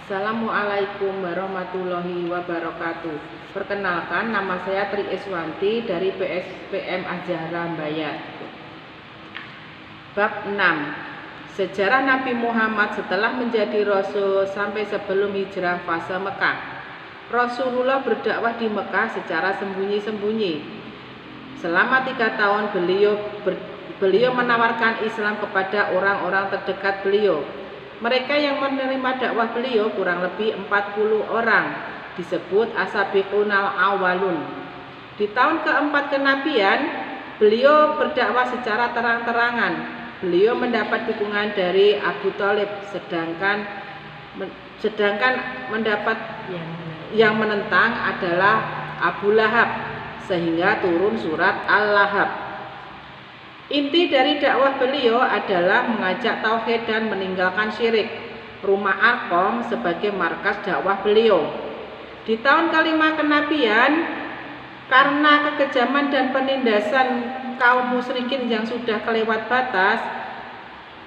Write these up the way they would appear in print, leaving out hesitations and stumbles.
Assalamualaikum warahmatullahi wabarakatuh. Perkenalkan, nama saya Tri Eswanti dari PSPM Az-Zahra Mbayar. Bab 6. Sejarah Nabi Muhammad setelah menjadi Rasul sampai sebelum hijrah fase Mekah. Rasulullah berdakwah di Mekah secara sembunyi-sembunyi. Selama 3 tahun beliau menawarkan Islam kepada orang-orang terdekat beliau. Mereka yang menerima dakwah beliau kurang lebih 40 orang, disebut as-sabiqunal awwalun. Di tahun keempat kenabian, beliau berdakwah secara terang-terangan. Beliau mendapat dukungan dari Abu Thalib, sedangkan mendapat yang menentang adalah Abu Lahab, sehingga turun surat Al-Lahab. Inti dari dakwah beliau adalah mengajak tauhid dan meninggalkan syirik. Rumah Arqam sebagai markas dakwah beliau. Di tahun kelima kenabian, karena kekejaman dan penindasan kaum musyrikin yang sudah kelewat batas,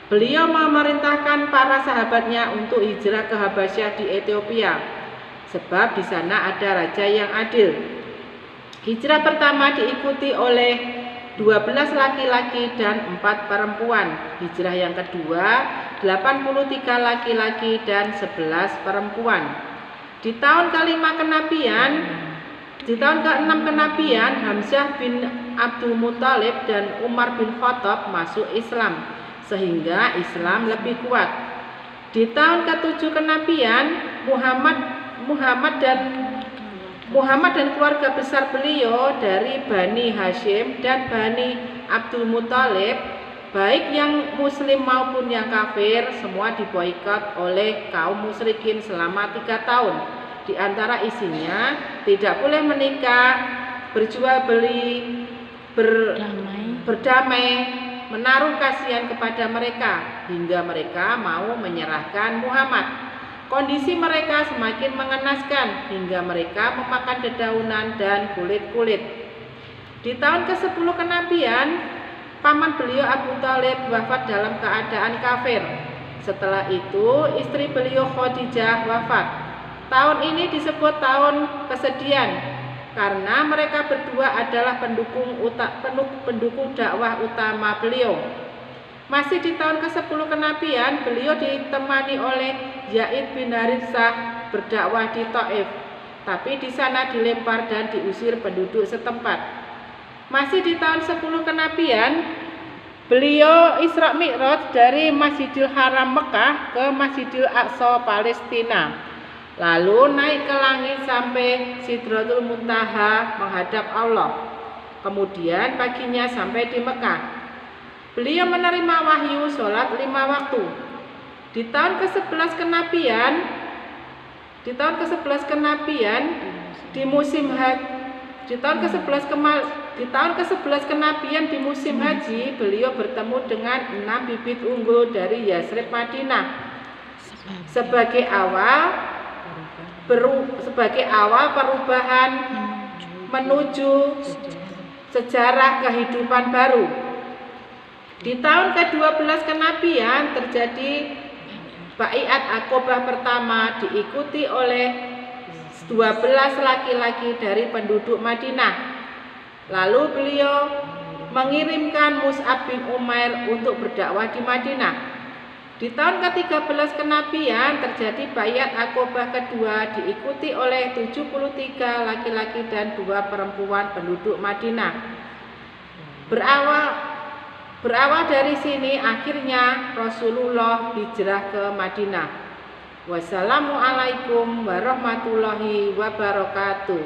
beliau memerintahkan para sahabatnya untuk hijrah ke Habasyah di Ethiopia, sebab di sana ada raja yang adil. Hijrah pertama diikuti oleh 12 laki-laki dan 4 perempuan. Hijrah yang kedua 83 laki-laki dan 11 perempuan. Di tahun ke-6 kenabian, Hamzah bin Abdul Muthalib dan Umar bin Khattab masuk Islam, sehingga Islam lebih kuat. Di tahun ke-7 kenabian, Muhammad dan keluarga besar beliau dari Bani Hashim dan Bani Abdul Muthalib, baik yang muslim maupun yang kafir, semua diboikot oleh kaum musyrikin selama 3 tahun. Di antara isinya tidak boleh menikah, berjual beli, berdamai, menaruh kasihan kepada mereka hingga mereka mau menyerahkan Muhammad. Kondisi mereka semakin mengenaskan hingga mereka memakan dedaunan dan kulit-kulit. Di tahun ke-10 kenabian, paman beliau Abu Thalib wafat dalam keadaan kafir. Setelah itu, istri beliau Khadijah wafat. Tahun ini disebut tahun kesedihan karena mereka berdua adalah pendukung dakwah utama beliau. Masih di tahun ke-10 kenabian, beliau ditemani oleh Zaid bin Haritsah berdakwah di Thaif, tapi di sana dilempar dan diusir penduduk setempat. Masih di tahun 10 kenabian, beliau Isra Mi'raj dari Masjidil Haram Mekah ke Masjidil Aqsa Palestina, lalu naik ke langit sampai Sidratul Muntaha menghadap Allah. Kemudian paginya sampai di Mekah. Beliau menerima wahyu sholat 5 waktu. Di tahun ke-11 kenabian, di musim haji, beliau bertemu dengan 6 bibit unggul dari Yasrib Madinah sebagai awal perubahan menuju sejarah kehidupan baru. Di tahun ke-12 kenabian terjadi Baiat Aqobah pertama, diikuti oleh 12 laki-laki dari penduduk Madinah. Lalu beliau mengirimkan Mus'ab bin Umair untuk berdakwah di Madinah. Di tahun ke-13 kenabian terjadi Baiat Aqobah kedua, diikuti oleh 73 laki-laki dan 2 perempuan penduduk Madinah. Berawal dari sini akhirnya Rasulullah hijrah ke Madinah. Wassalamualaikum warahmatullahi wabarakatuh.